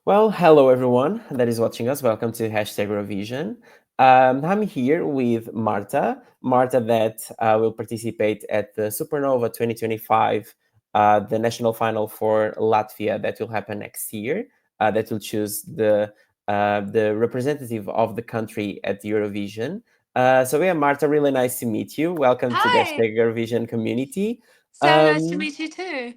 Well, hello everyone that is watching us. Welcome to Hashtag Eurovision. I'm here with Marta. Marta that will participate at the Supernova 2025, the national final for Latvia that will happen next year. That will choose the representative of the country at the Eurovision. So Marta, really nice to meet you. Welcome to the Hi, Hashtag Eurovision community. so nice to Um, meet you too.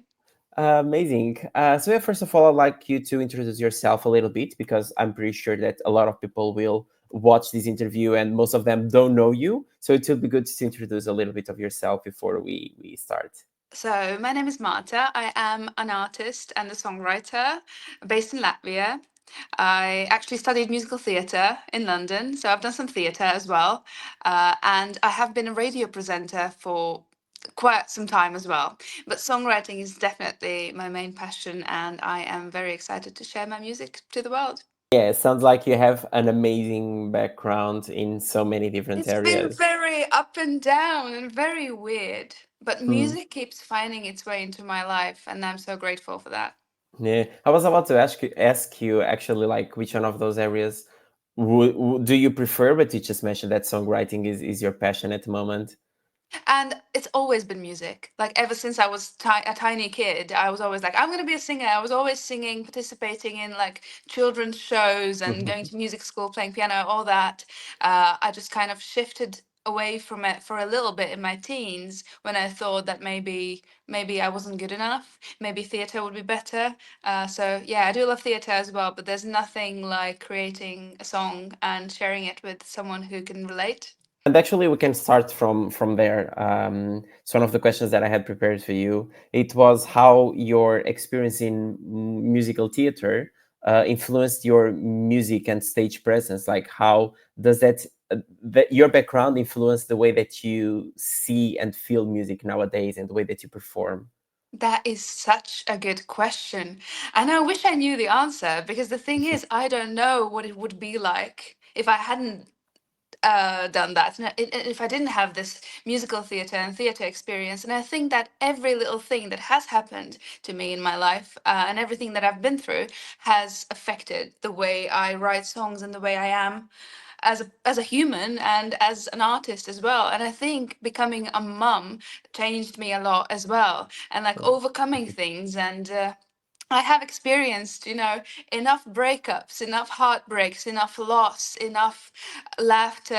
Amazing. First of all, I'd like you to introduce yourself a little bit because I'm pretty sure that a lot of people will watch this interview and most of them don't know you. So it will be good to introduce a little bit of yourself before we start. So, my name is Marta. I am an artist and a songwriter based in Latvia. I actually studied musical theatre in London, so I've done some theatre as well. And I have been a radio presenter for quite some time as well. But songwriting is definitely my main passion, and I am very excited to share my music to the world. Yeah, it sounds like you have an amazing background in so many different It's been areas. very up and down and very weird, but Hmm. music keeps finding its way into my life, and I'm so grateful for that. Yeah, I was about to ask you actually like which one of those areas do you prefer, but you just mentioned that songwriting is your passion at the moment. And it's always been music. Like ever since I was a tiny kid, I was always like, I'm going to be a singer. I was always singing, participating in like children's shows and going to music school, playing piano, all that. I just kind of shifted away from it for a little bit in my teens when I thought that maybe I wasn't good enough. Maybe theatre would be better. So yeah, I do love theatre as well, but there's nothing like creating a song and sharing it with someone who can relate. And actually, we can start from there. So one of the questions that I had prepared for you, it was how your experience in musical theater influenced your music and stage presence. Like, how does that your background influence the way that you see and feel music nowadays and the way that you perform? That is such a good question. And I wish I knew the answer because the thing is, I don't know what it would be like if I hadn't done that. And if I didn't have this musical theatre and theatre experience. And I think that every little thing that has happened to me in my life and everything that I've been through has affected the way I write songs and the way I am as a human and as an artist as well. And I think becoming a mum changed me a lot as well, and like overcoming things and I have experienced, enough breakups, enough heartbreaks, enough loss, enough laughter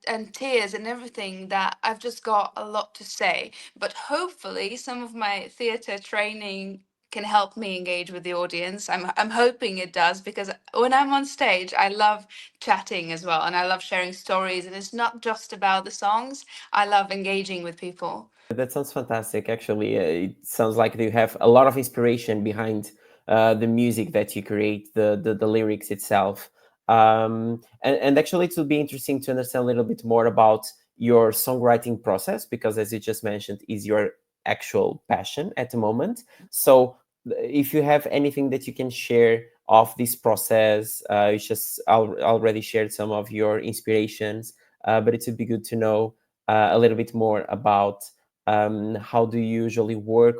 and tears and everything that I've just got a lot to say. But hopefully, some of my theatre training can help me engage with the audience. I'm hoping it does because when I'm on stage, I love chatting as well and I love sharing stories. And it's not just about the songs, I love engaging with people. That sounds fantastic. Actually, it sounds like you have a lot of inspiration behind the music that you create, the lyrics itself. And actually, it will be interesting to understand a little bit more about your songwriting process because, as you just mentioned, is your actual passion at the moment. So, if you have anything that you can share of this process, you just already shared some of your inspirations, but it would be good to know a little bit more about how do you usually work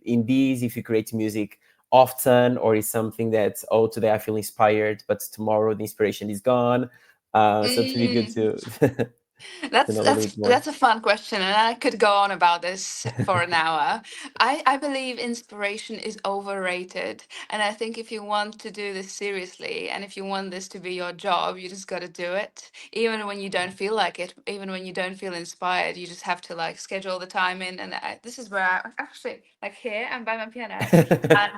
in these? If you create music often, or is something that, oh, today I feel inspired, but tomorrow the inspiration is gone. So it would be good Mm. to to That's know a little that's bit more. that's a fun question, and I could go on about this for an hour. I believe inspiration is overrated, and I think if you want to do this seriously, and if you want this to be your job, you just got to do it, even when you don't feel like it, even when you don't feel inspired. You just have to like schedule the time in, and this is where I actually like here I'm by my piano, and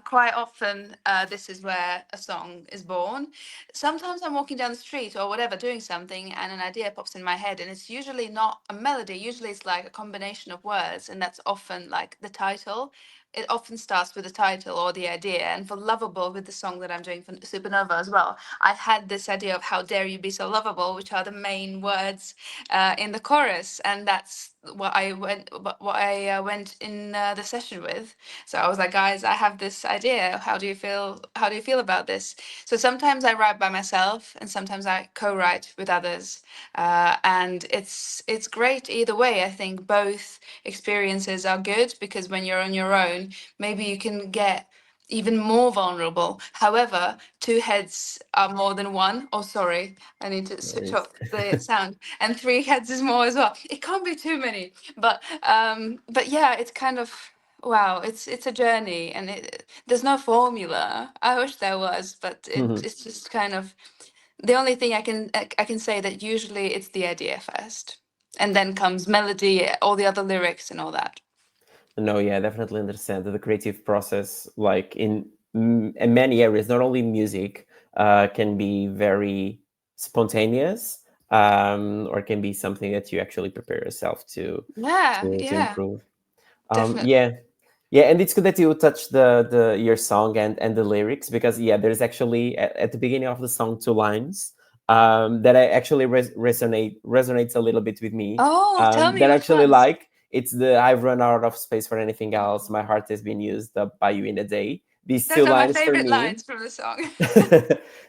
quite often this is where a song is born. Sometimes I'm walking down the street or whatever, doing something, and an idea pops in my head, and it's usually not a melody. Usually, it's like a combination of words, and that's often like the title. It often starts with the title or the idea. And for Lovable, with the song that I'm doing for Supernova as well, I had this idea of how dare you be so lovable, which are the main words in the chorus, and that's what I went in the session with. So I was like, guys, I have this idea. How do you feel? How do you feel about this? So sometimes I write by myself, and sometimes I co-write with others, and it's great either way. I think both experiences are good because when you're on your own, maybe even more vulnerable. However, two heads are more than one. Oh, sorry, I need to No switch worries. off the sound. And three heads is more as well. It can't be too many. But yeah, it's kind of wow. It's a journey, and there's no formula. I wish there was, but it's just kind of the only thing I can say that usually it's the idea first, and then comes melody, all the other lyrics, and all that. No, yeah, I definitely understand that the creative process, like in many areas, not only music, can be very spontaneous, or can be something that you actually prepare yourself Yeah, to yeah, improve. definitely. Yeah, yeah, and it's good that you touched the your song and the lyrics, because yeah, there's actually at the beginning of the song two lines that I actually resonates a little bit with me. Oh, tell me That I which actually ones. like. It's the "I've run out of space for anything else. My heart has been used up by you in a day." These two Those are my lines for favorite me. lines from the song.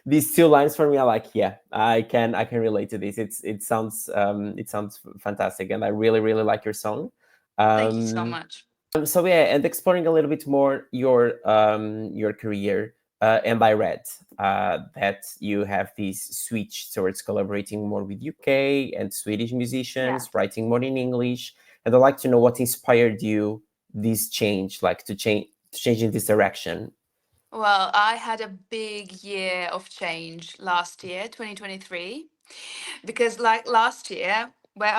These two lines for me are like, yeah, I can relate to this. It sounds fantastic, and I really like your song. Thank you so Um, much. so yeah, and exploring a little bit more your career, and I read that you have this switch towards collaborating more with UK and Swedish Yeah. musicians, writing more in English, and I'd like to know what inspired you this change, like to change in this direction. Well, I had a big year of change last year, 2023, because like last year, where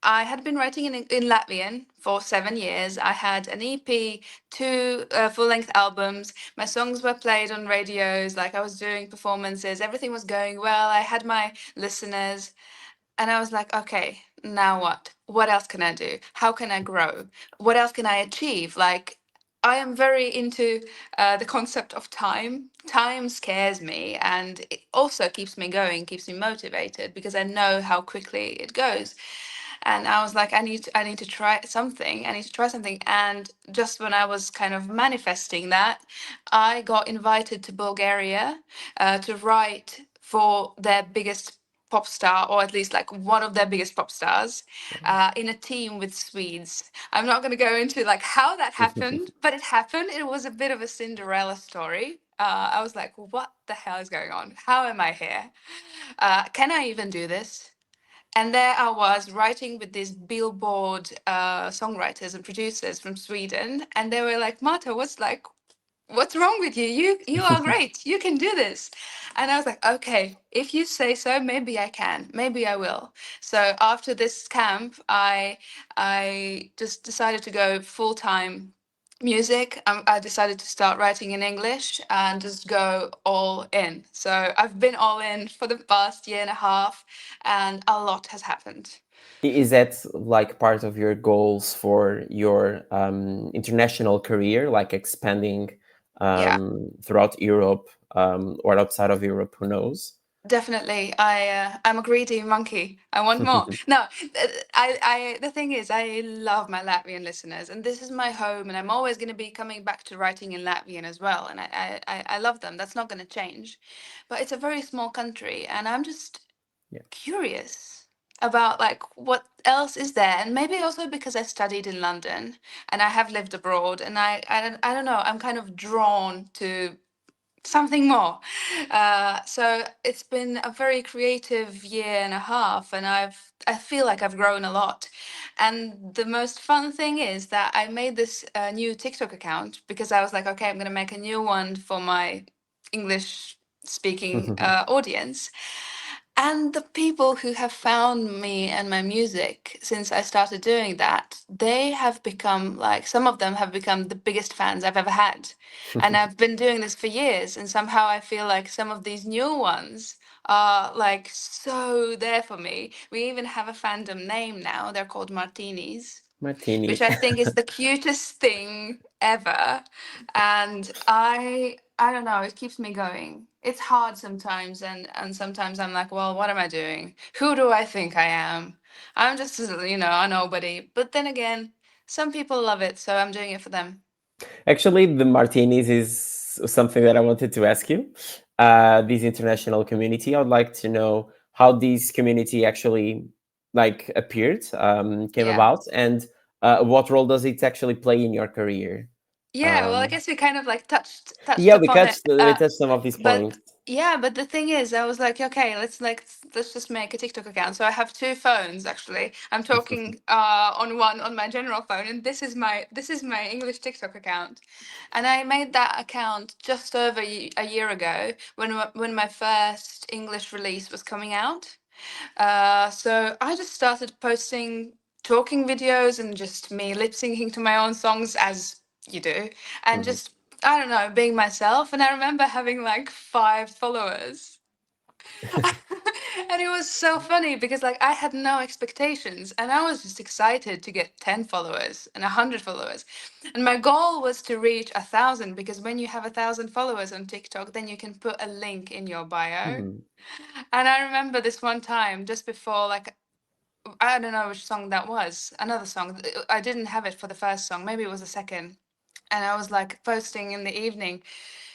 I had been writing in Latvian for 7 years. I had an EP, two full-length albums. My songs were played on radios, like I was doing performances. Everything was going well. I had my listeners. And I was like, okay, now what? What else can I do? How can I grow? What else can I achieve? Like, I am very into the concept of time. Time scares me, and it also keeps me going, keeps me motivated because I know how quickly it goes. And I was like, I need to try something. I need to try something. And just when I was kind of manifesting that, I got invited to Bulgaria to write for their biggest pop star, or at least like one of their biggest pop stars, in a team with Swedes. I'm not going to go into like how that happened, but it happened. It was a bit of a Cinderella story. I was like, what the hell is going on? How am I here? Can I even do this? And there I was writing with these Billboard songwriters and producers from Sweden, and they were like, "Marta, what's wrong with you? You are great. You can do this." And I was like, "Okay, if you say so, maybe I can. Maybe I will." So after this camp, I just decided to go full time music. I decided to start writing in English and just go all in. So I've been all in for the past year and a half, and a lot has happened. Is that like part of your goals for your international career, like expanding Yeah. throughout Europe, or outside of Europe? Who knows? Definitely, I'm a greedy monkey. I want more. No, the thing is, I love my Latvian listeners, and this is my home, and I'm always going to be coming back to writing in Latvian as well, and I love them. That's not going to change, but it's a very small country, and I'm just Yeah. curious about like what else is there, and maybe also because I studied in London and I have lived abroad, and I don't know, I'm kind of drawn to something more. So it's been a very creative year and a half, and I feel like I've grown a lot. And the most fun thing is that I made this new TikTok account because I was like, okay, I'm going to make a new one for my English speaking audience. And the people who have found me and my music since I started doing that, they have become like, some of them have become the biggest fans I've ever had. And I've been doing this for years, and somehow I feel like some of these new ones are like so there for me. We even have a fandom name now. They're called Martinis, which Martini. I think is the cutest thing ever. And I don't know, it keeps me going. It's hard sometimes, and sometimes I'm like, well, what am I doing? Who do I think I am? I'm just, a nobody. But then again, some people love it, so I'm doing it for them. Actually, the Martinis is something that I wanted to ask you. This international community, I would like to know how this community actually like appeared, came Yeah. about, and what role does it actually play in your career? Yeah, well, I guess we kind of like touched Yeah, we upon it. touched some of these But points. yeah, but the thing is, I was like, okay, let's just make a TikTok account. So I have two phones actually. I'm talking on one on my general phone, and this is my English TikTok account, and I made that account just over a year ago when my first English release was coming out. So I just started posting talking videos and just me lip syncing to my own songs as you do, and Mhm. just I don't know, being myself. And I remember having like 5 followers. And it was so funny because like I had no expectations and I was just excited to get 10 followers and 100 followers. And my goal was to reach 1,000 because when you have 1,000 followers on TikTok, then you can put a link in your bio. Mhm. And I remember this one time just before, like, I don't know which song that was. Another song. I didn't have it for the first song. Maybe it was the second. And I was like posting in the evening,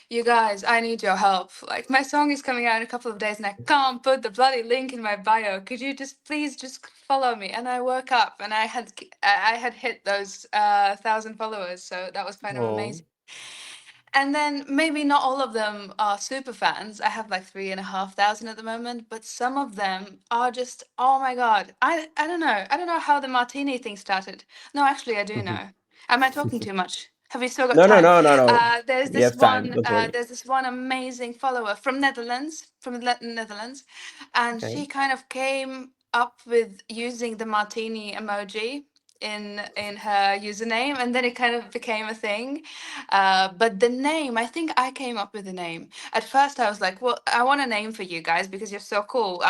you guys, I need your help. Like my song is coming out in a couple of days and I can't put the bloody link in my bio. Could you just please just follow me? And I woke up and I had hit those 1,000 followers. So that was kind of Oh. amazing. And then maybe not all of them are super fans. I have like 3,500 at the moment, but some of them are just, oh my God. I don't know. I don't know how the Martini thing started. No, actually, I do Mhm. know. Am I talking too much? Have we still got No, no, time? no, no, no. There's We this have time. one. Don't worry. There's this one amazing follower from Netherlands, from the Netherlands, and Okay. she kind of came up with using the Martini emoji in her username, and then it kind of became a thing. But the name, I think I came up with the name. At first, I was like, well, I want a name for you guys because you're so cool.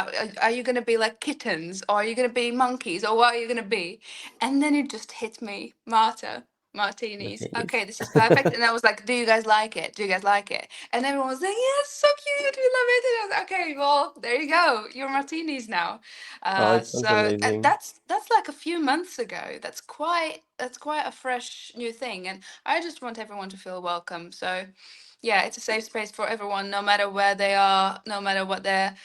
Are you going to be like kittens or are you going to be monkeys or what are you going to be? And then it just hit me, Marta. Martinis. Martinis. Okay, this is perfect. And I was like, do you guys like it? Do you guys like it? And everyone was like, yes, so cute. We love it. And I was like, okay, well, there you go. You're Martinis now. Oh, it sounds So amazing. that's like a few months ago. That's quite a fresh new thing. And I just want everyone to feel welcome. So, yeah, it's a safe space for everyone, no matter where they are, no matter what their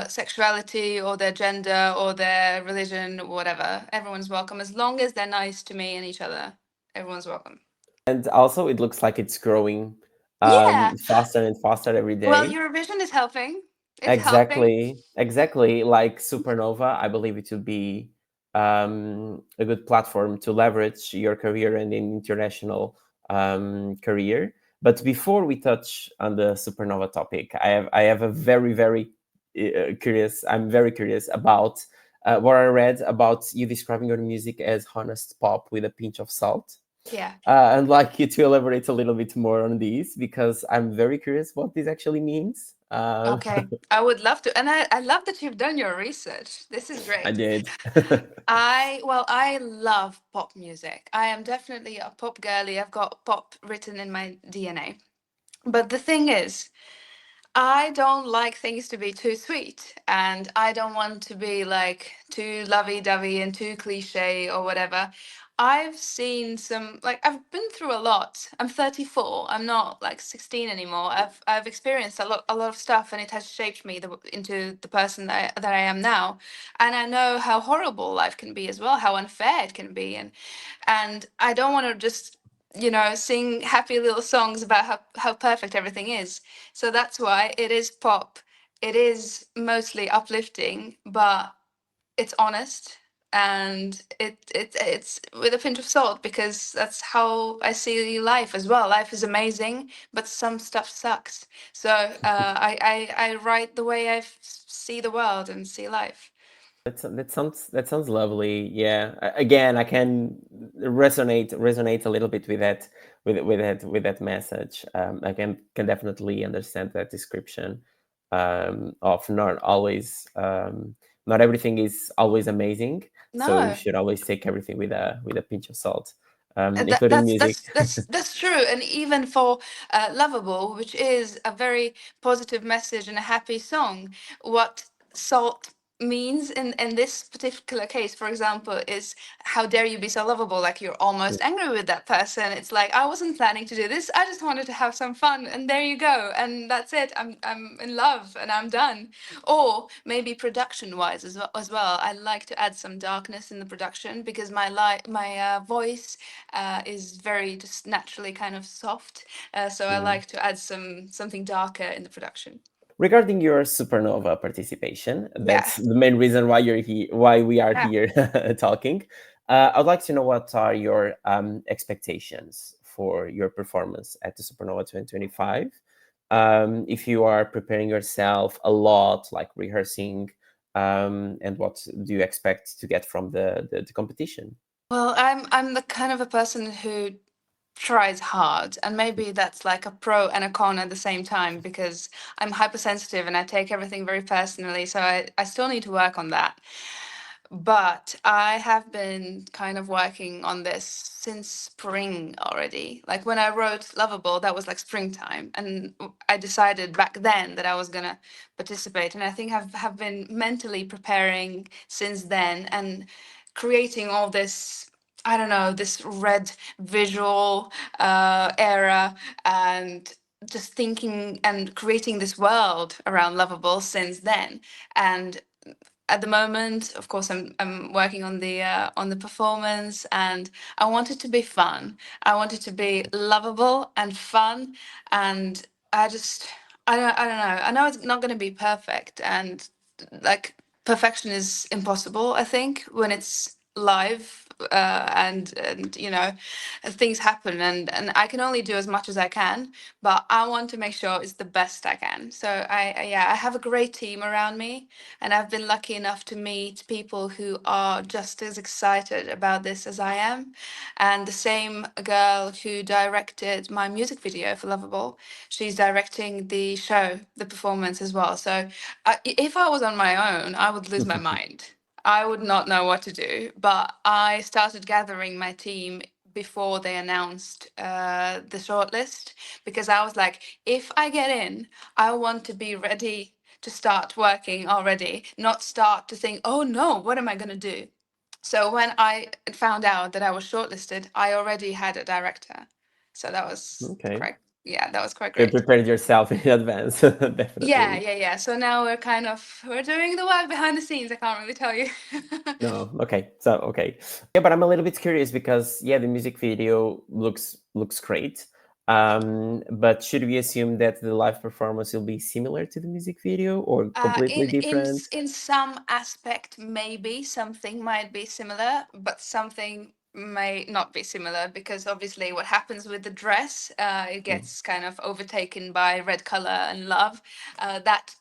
sexuality or their gender or their religion, whatever. Everyone's welcome as long as they're nice to me and each other. Everyone's welcome. And also, it looks like it's growing Yeah. faster and faster every Well, day. Eurovision is helping. It's helping. Exactly, exactly. Like Supernova, I believe it would be a good platform to leverage your career and in international career. But before we touch on the Supernova topic, I have a very curious. I'm very curious about what I read about you describing your music as honest pop with a pinch of salt. Yeah. I'd like you to elaborate a little bit more on these because I'm very curious what this actually means. Okay. I would love to. And I love that you've done your research. This is I great. did. I love pop music. I am definitely a pop girly. I've got pop written in my DNA. But the thing is, I don't like things to be too sweet, and I don't want to be like too lovey-dovey and too cliche or whatever. I've seen some, like, I've been through a lot. I'm 34. I'm not like 16 anymore. I've experienced a lot of stuff, and it has shaped me into the person that I am now. And I know how horrible life can be as well, how unfair it can be, and I don't want to just sing happy little songs about how perfect everything is. So that's why it is pop. It is mostly uplifting, but it's honest, and it's with a pinch of salt because that's how I see life as well. Life is amazing, but some stuff sucks. So I write the way see the world and see life. That sounds lovely. Yeah. Again, I can resonate a little bit with that with that message. I can definitely understand that description of not everything is always amazing. So you No. should always take everything with a pinch of salt, That, including that's music. that's that's that's true, and even for "Lovable," which is a very positive message and a happy song, what salt? means in this particular case, for example, is how dare you be so lovable? Like you're almost angry with that person. It's like I wasn't planning to do this. I just wanted to have some fun, and there you go, and that's it. I'm in love, and I'm done. Or maybe production wise as well. I like to add some darkness in the production because my voice is very just naturally kind of soft. So I Mm. like to add something darker in the production. Regarding your Supernova participation, Yeah. that's the main reason why you're here, why we are Yeah. here talking. I'd like to know what are your expectations for your performance at the Supernova 2025. If you are preparing yourself a lot, like rehearsing, and what do you expect to get from the competition? Well, I'm the kind of a person who tries hard, and maybe that's like a pro and a con at the same time because I'm hypersensitive and I take everything very personally, so I still need to work on that. But I have been kind of working on this since spring already. Like when I wrote Lovable, that was like springtime, and I decided back then that I was gonna participate, and I think have been mentally preparing since then and creating all this, I don't know, this red visual era, and just thinking and creating this world around Lovable since then. And at the moment, of course, I'm working on the performance, and I want it to be fun. I want it to be lovable and fun, and I just I don't know. I know it's not going to be perfect, and like perfection is impossible. I think when it's live, and things happen, and I can only do as much as I can, but I want to make sure it's the best I can. So I have a great team around me, and I've been lucky enough to meet people who are just as excited about this as I am. And the same girl who directed my music video for Lovable, she's directing the show, the performance as well. So if I was on my own, I would lose my mind. I would not know what to do. But I started gathering my team before they announced the shortlist, because I was like, if I get in, I want to be ready to start working already, not start to think, oh no, what am I going to do? So when I found out that I was shortlisted, I already had a director. So that was Okay, quite, yeah, that was quite so you great. prepared yourself in advance, Yeah, definitely. yeah, yeah. So now we're doing the work behind the scenes. I can't really tell you. No, okay. So okay. Yeah, but I'm a little bit curious because yeah, the music video looks great. But should we assume that the live performance will be similar to the music video or completely different? In some aspect, maybe something might be similar, but something may not be similar, because obviously what happens with the dress, it Mm. gets kind of overtaken by red color and love. That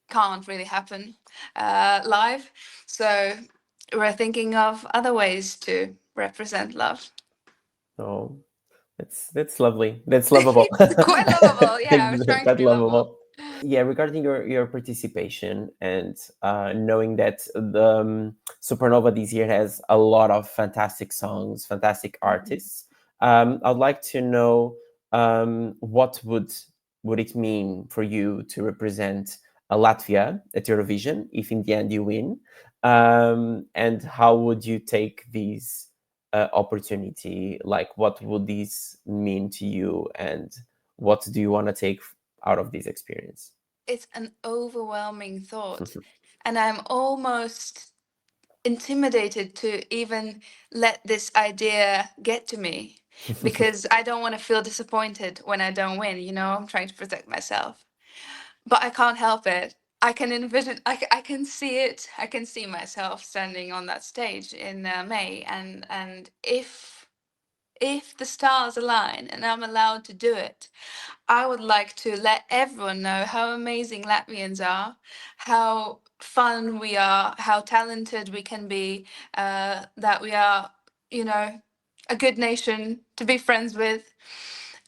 can't really happen live. So we're thinking of other ways to represent love. Oh, that's lovely. That's lovable. It's quite lovable. Yeah, I was It's trying to quite be lovable. lovable. Yeah, regarding your participation and knowing that the Supernova this year has a lot of fantastic songs, fantastic artists, I'd like to know what would it mean for you to represent Latvia at Eurovision if in the end you win, and how would you take these opportunity? Like, what would these mean to you, and what do you want to take out of this experience? It's an overwhelming thought, and I'm almost intimidated to even let this idea get to me, because I don't want to feel disappointed when I don't win. I'm trying to protect myself, but I can't help it. I can envision, I can see it. I can see myself standing on that stage in May, and if the stars align and I'm allowed to do it, I would like to let everyone know how amazing Latvians are, how fun we are, how talented we can be, that we are, you know, a good nation to be friends with.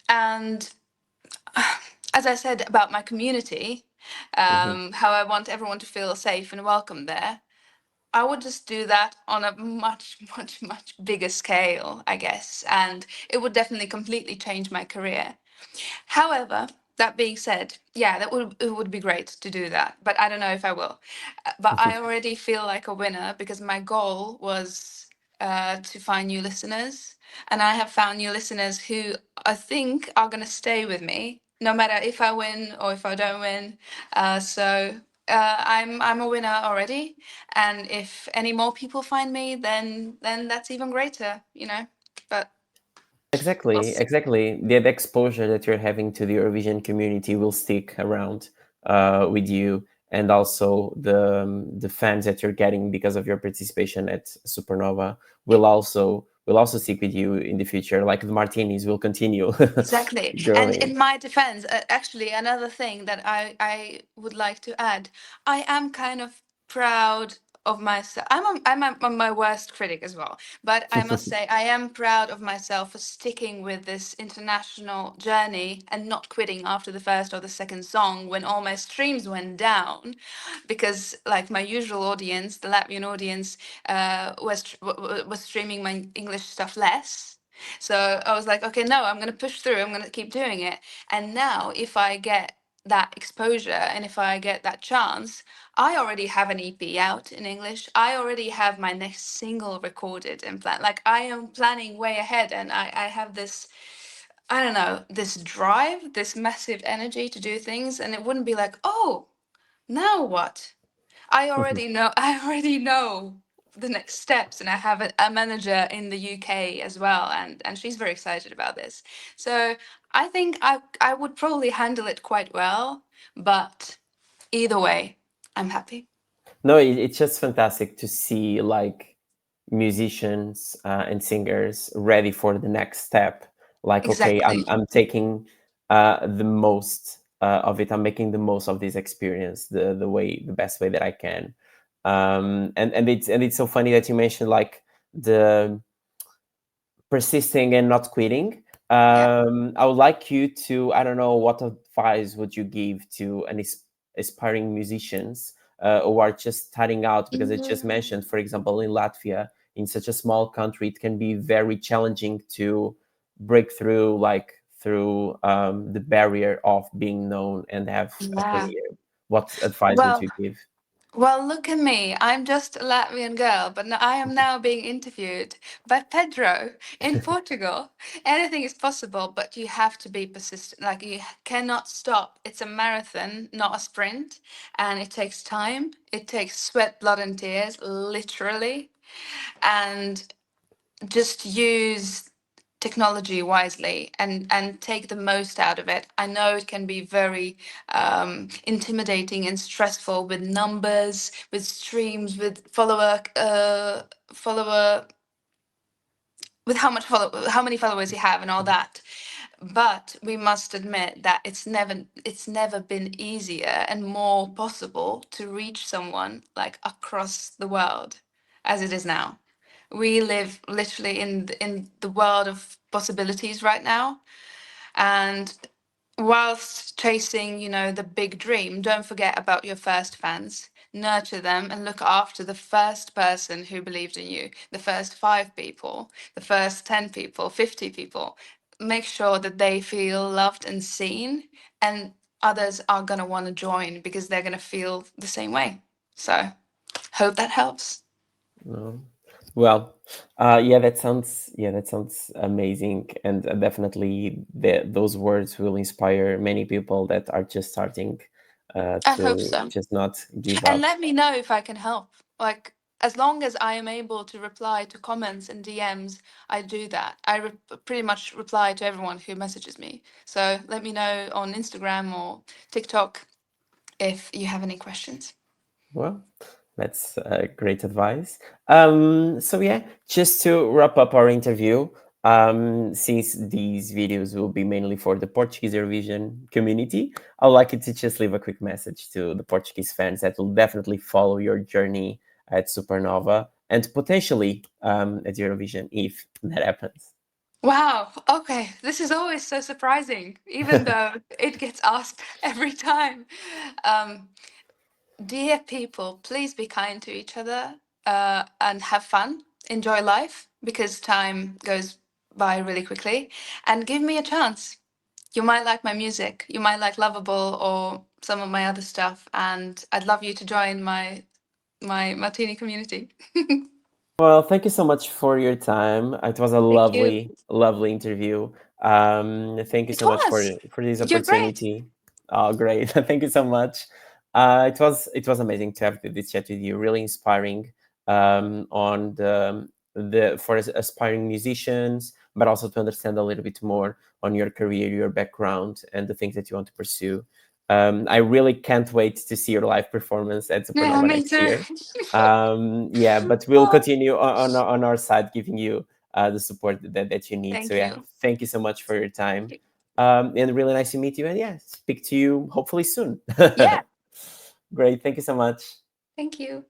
And as I said about my community, Mhm. how I want everyone to feel safe and welcome there, I would just do that on a much, much, much bigger scale, I guess. And it would definitely completely change my career. However, that being said, yeah, it would be great to do that, but I don't know if I will. But I already feel like a winner because my goal was to find new listeners, and I have found new listeners who I think are going to stay with me no matter if I win or if I don't win. I'm a winner already, and if any more people find me, then that's even greater, you know. But we'll Exactly, see. exactly. The exposure that you're having to the Eurovision community will stick around with you, and also the fans that you're getting because of your participation at Supernova will also stick with you in the future. Like the Martinis will continue Exactly. And growing. in my defense, actually, another thing that I would like to add, I am kind of proud of myself. I'm my worst critic as well, but I must say I am proud of myself for sticking with this international journey and not quitting after the first or the second song when all my streams went down, because like my usual audience, the Latvian audience, was streaming my English stuff less. So I was like, okay, no, I'm going to push through. I'm going to keep doing it. And now, if I get that exposure and if I get that chance, I already have an EP out in English. I already have my next single recorded and planned. Like, I am planning way ahead, and I have this. I don't know, this drive, this massive energy to do things, and it wouldn't be like, oh, now what? I already know the next steps, and I have a manager in the UK as well, and she's very excited about this. So I think I would probably handle it quite well, but either way, I'm happy. No, it's just fantastic to see like musicians and singers ready for the next step. Like, okay, I'm Exactly. I'm taking the most of it. I'm making the most of this experience the best way that I can. And it's so funny that you mentioned like the persisting and not quitting. Yeah. I would like you to, I don't know, what advice would you give to an aspiring musicians who are just starting out? Because it just mentioned, for example, in Latvia, in such a small country, it can be very challenging to break through, like through the barrier of being known and have a Yeah. career. What advice would Well, you give? Well, look at me. I'm just a Latvian girl, but I am now being interviewed by Pedro in Portugal. Anything is possible, but you have to be persistent. Like, you cannot stop. It's a marathon, not a sprint. And it takes time. It takes sweat, blood, and tears, literally. And just use technology wisely and take the most out of it. I know it can be very intimidating and stressful with numbers, with streams, with follower, with how many followers you have and all that. But we must admit that it's never been easier and more possible to reach someone like across the world as it is now. We live literally in the world of possibilities right now, and whilst chasing, the big dream, don't forget about your first fans. Nurture them and look after the first person who believed in you, the first 5 people, the first 10 people, 50 people. Make sure that they feel loved and seen, and others are going to want to join because they're going to feel the same way. So, hope that helps. No. Well, yeah, that sounds amazing, and definitely those words will inspire many people that are just starting I hope to so. just not give And up. let me know if I can help. Like, as long as I am able to reply to comments and DMs, I do that. Pretty much reply to everyone who messages me. So let me know on Instagram or TikTok if you have any questions. Well, that's great advice. So yeah, just to wrap up our interview, since these videos will be mainly for the Portuguese Eurovision community, I would like you to just leave a quick message to the Portuguese fans that will definitely follow your journey at Supernova and potentially at Eurovision if that happens. Wow. Okay. This is always so surprising, even though it gets asked every time. Um, Dear people, please be kind to each other and have fun. Enjoy life because time goes by really quickly. And give me a chance. you might like my music, you might like Lovable or some of my other stuff, and I'd love you to join my Martini community. Well, thank you so much for your time. It was a Thank you. lovely, lovely interview. Thank you It so much was. for this You're great. opportunity. Oh, great! Thank you so much. It was amazing to have this chat with you. Really inspiring on the for aspiring musicians, but also to understand a little bit more on your career, your background, and the things that you want to pursue. I really can't wait to see your live performance at Yeah, Supernova me next too. year. Yeah, but we'll Oh, continue on our side giving you the support that you need. So thank yeah, you. thank you so much for your time, and really nice to meet you, and yeah, speak to you hopefully soon. Yeah, Great, thank you so much. thank you.